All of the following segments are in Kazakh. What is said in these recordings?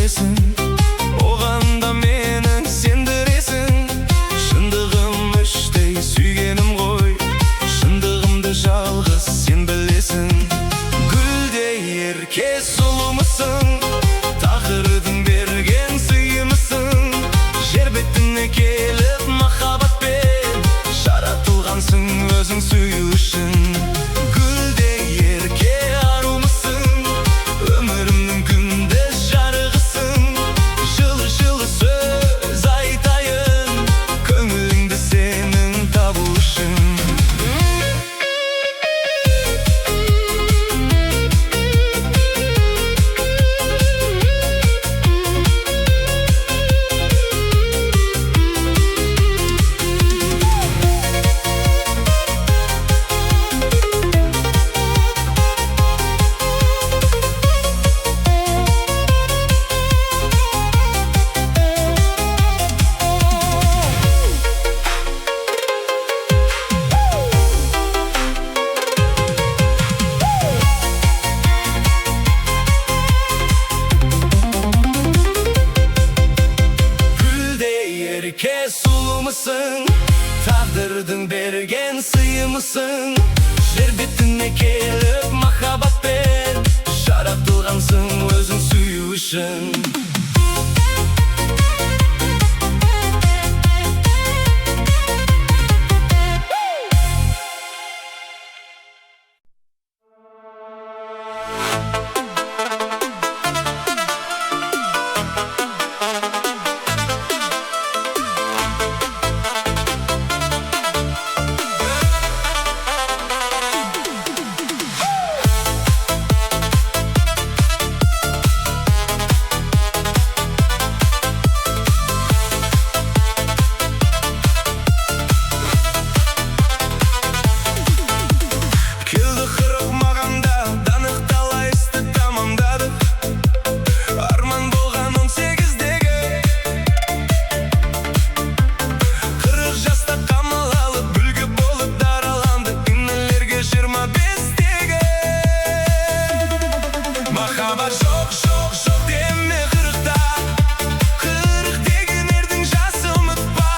бересің, оған да менің сендіресің. Шындығым іштей сүйгенім ғой, шындығымды жалғыз сен білесің. Гүлдей ерке сұлумысың, тағдырдың берген сыйымысың. Жер бетіне келіп махаббатпен жаратылғансың өзің сүю үшін. Гүлдей ерке арумысың, өмірімнің күндіз жарығысың. Жылы-жылы сөз айтайын, көңіліңді сенің табу үшін. Ерке сұлумысың, тағдырдың берген сыйымысың. Жер бетіне келіп махаббатпен жаратылғансың өзің сүю үшін. Махаббат жоқ, жоқ, жоқ деме қырықта. Қырық деген ердің жасы ұмытпа.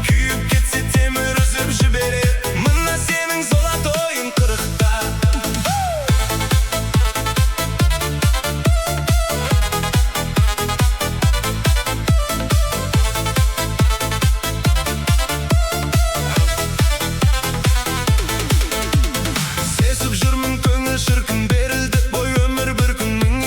Күйіп кетсе темір үзіп жіберер, мына сенің золотойың қырықта. Сезіп жүрмін көңіл шіркін берілді бой өмір бір күннің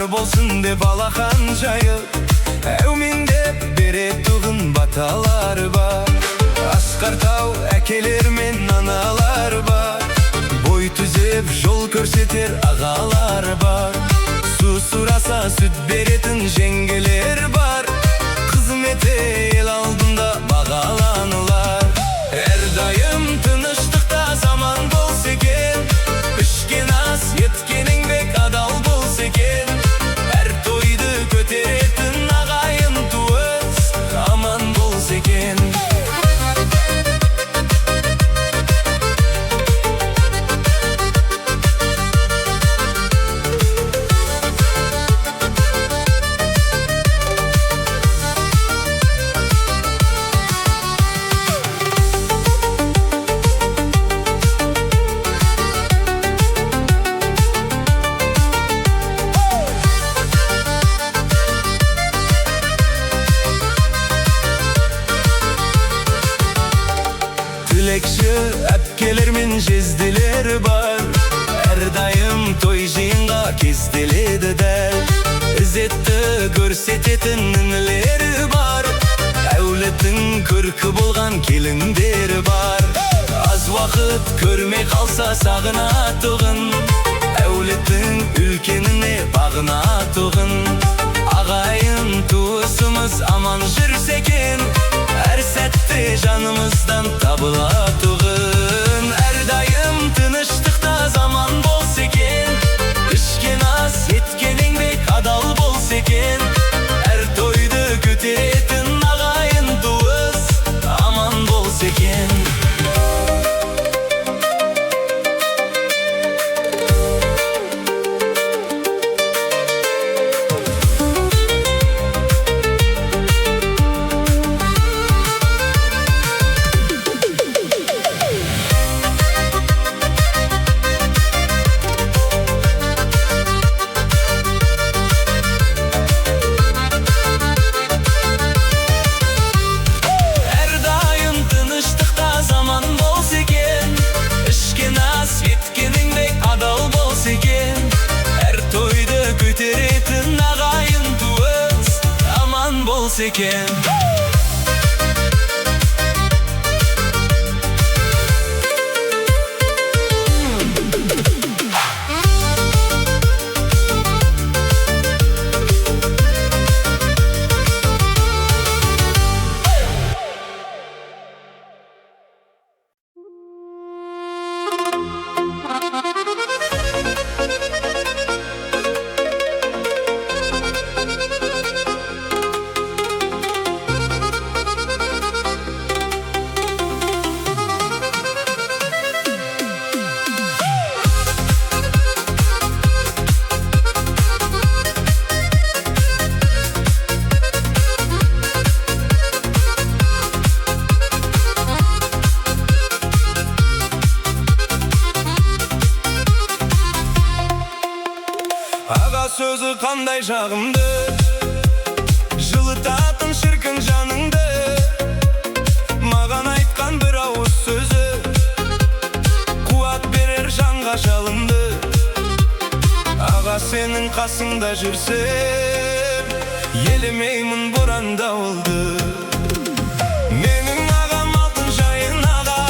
Бар болсын деп алақан жайып, әумин деп беретұғын баталар бар. Асқар тау әкелер мен аналар бар, бой түзеп жол көрсетер ағалар бар. Су сұраса сүт беретін жеңгелер бар, қызметі ел алдында бағаланылар. Әрдайым тыныштықта заман болса екен, ішкен ас еткен еңбек адал болса екен. Әр тойды көтеретін ағайын туыс аман болса екен. Тілекші әпкелер мен жезділер бар, әрдайым той жиынға кезделеді дәл. Ізетті көрсететін інілер бар, әулеттің көркі болған келіндер бар. Аз уақыт көрмей қалса сағынатұғын, әулеттің үлкеніне бағынатұғын. Ағайын туысымыз аман жүрсе екен, әр сәтте жанымыздан табылатұғын. Әрдайым тыныштықта заман болса екен, ішкен ас еткен еңбек адал болса екен. Әр тойды көтеретін ағайын туыс аман болса екен. Көтеретін ағайын туыс аман болса екен. Аға сөзі қандай жағымды, жылытатын шіркін жаныңды. Маған айтқан бір ауыз сөзі, қуат берер жанға жалынды. Аға сенің қасыңда жүрсем, елемеймін боран дауылды. Менің ағам алтын жайын аға,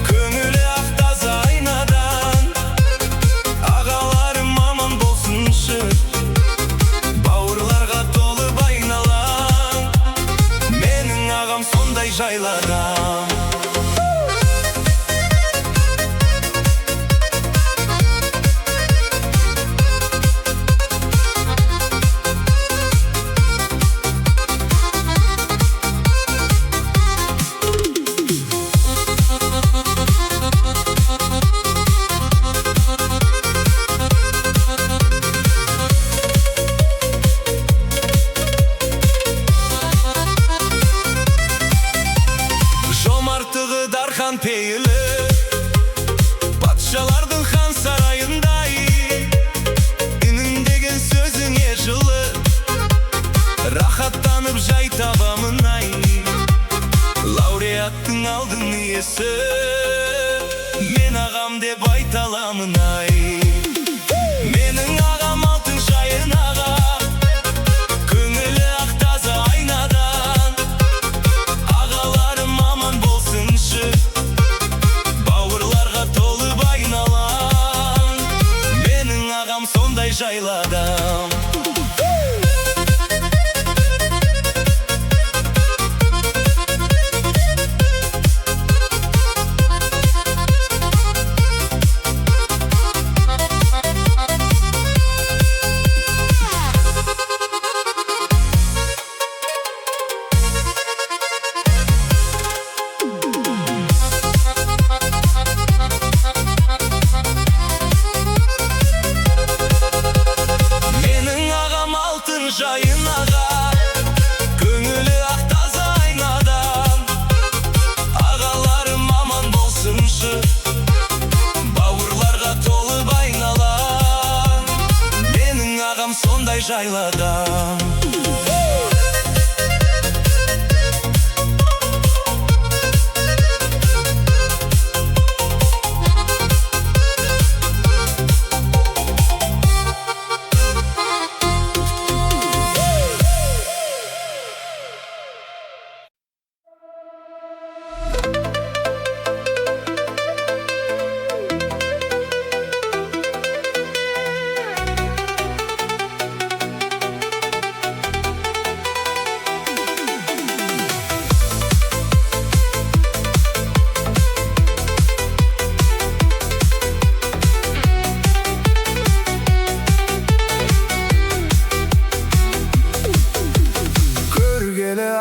көңілі ақ таза айнадан. Ағаларым аман болсыншы, бауырларға толып айналам. Менің ағам сондай жайлы адам. sonday jayladım. Jayın ağa, gönülü ak taza aynadan. Ağalarım aman bolsunşu, bavurlarga tolup aynalan. Menin ağam sonday jayladan.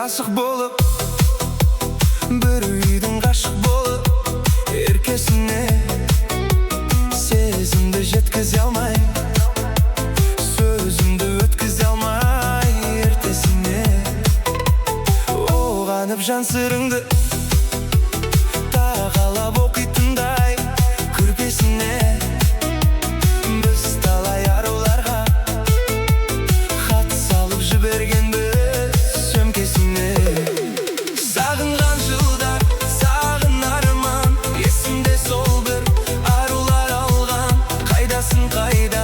Aşık bolup, bir üydün kaşık bolup, erkesine sezimdi jetkize almay, sözümdü ötkize almay ertesine. Oğanıp jan sırыңды tağalap okuytunday kürpesine. Biz talay arуларга хат салып жибергенбиз сөмкесіне. Сағынған жылдар, сағын арман, есімде сол бір арулар алған. Қайдасың қайда,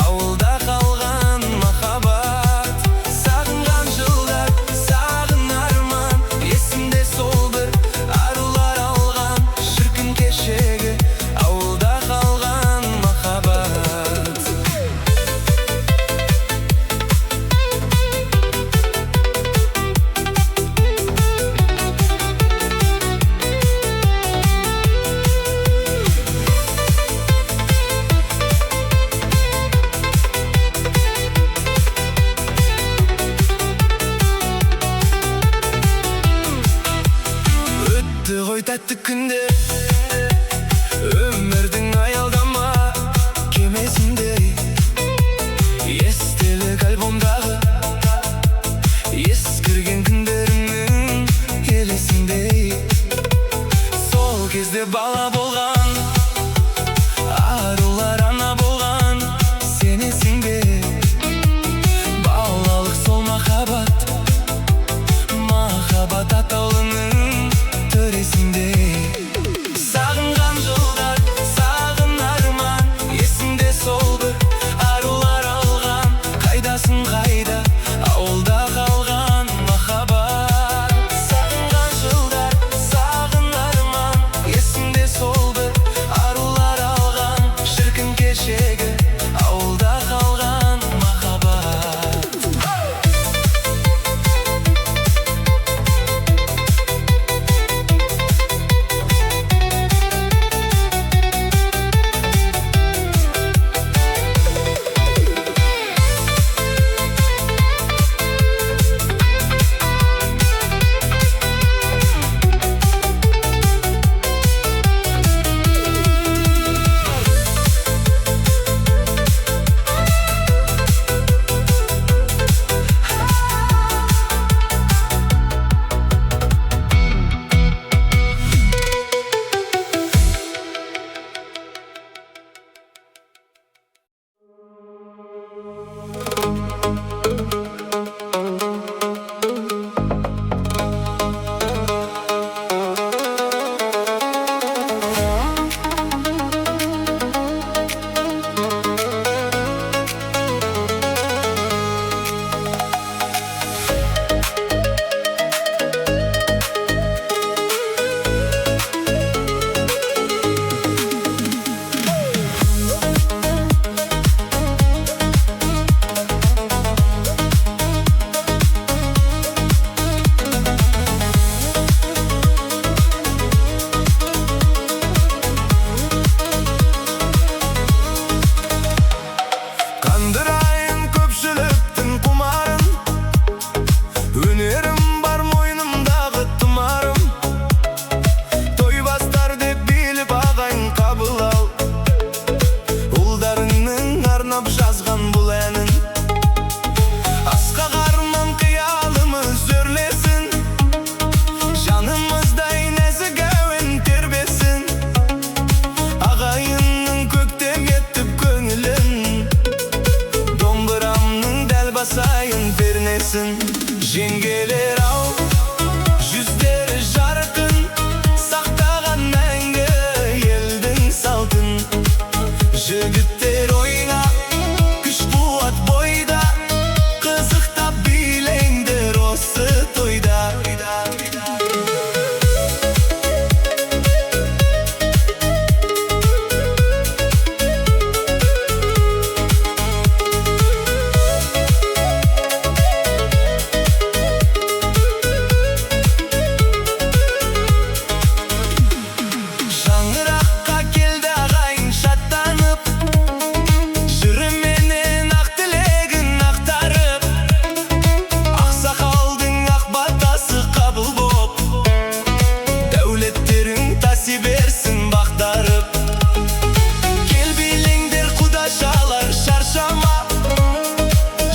ауылда қалған махаббат. Сағынған жылдар, сағын арман, есімде сол бір арулар алған. Шіркін кешегі, ауылда қалған махаббат. Өтті ғой тәтті күндер, өмірдің аялдама кемесіндей. Естелік альбомдағы ескірген күндерімнің елесіндей. Сол кезде бала болған, арулар ана болған, сенесің бе? Балалық сол махаббат, махаббат атаулының төресінде. boğup жазған бұл әнін. Асқа қарман қиялымыз өрлесін, жанымыздай нәзік әуен тербесін. Ағайынның көктем етіп көңілін, домбырамның дәл басайын пернесін. Жеңгелер ау, жүздері жарқын, сақтаған мәңгі елдің салтын. Жігіттер ойнап, күш қуат бойда, қызықтап билеңдер осы тойда. Шаңыраққа келді ағайын шаттанып, жүріменен ақ тілегін ақтарып. Ақсақалдың ақ батасы қабыл боп, дәулеттерің таси берсін бақтарып. Кел билеңдер құдашалар шаршама,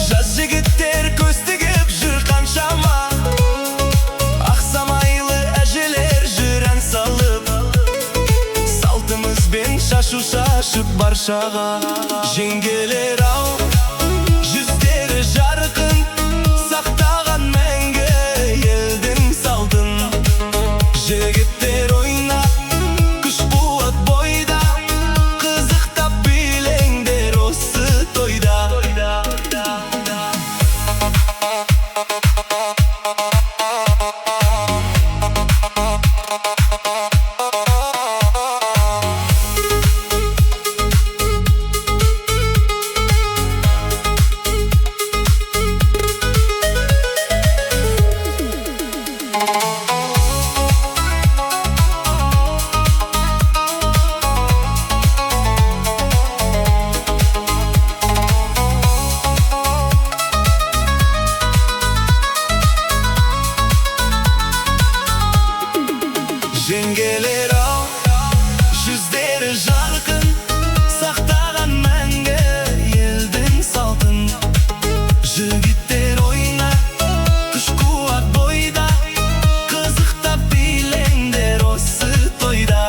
жас жігіттер көз тігіп жүр қаншама. Ақсамайлы әжелер жүр ән салып, салтымызбен шашу шашып баршаға. Жеңгелер ау, жүздері жарқын, сақтаған мәңгі елдің салтын. Жігіттер ойнап, күш қуат бойда, қызықтап билеңдер осы тойда. Жеңгелер ау, жүздері жарқын, сақтаған мәңгі елдің салтын. Жігіттер ойнап, күш қуат бойда, қызықтап билеңдер осы тойда.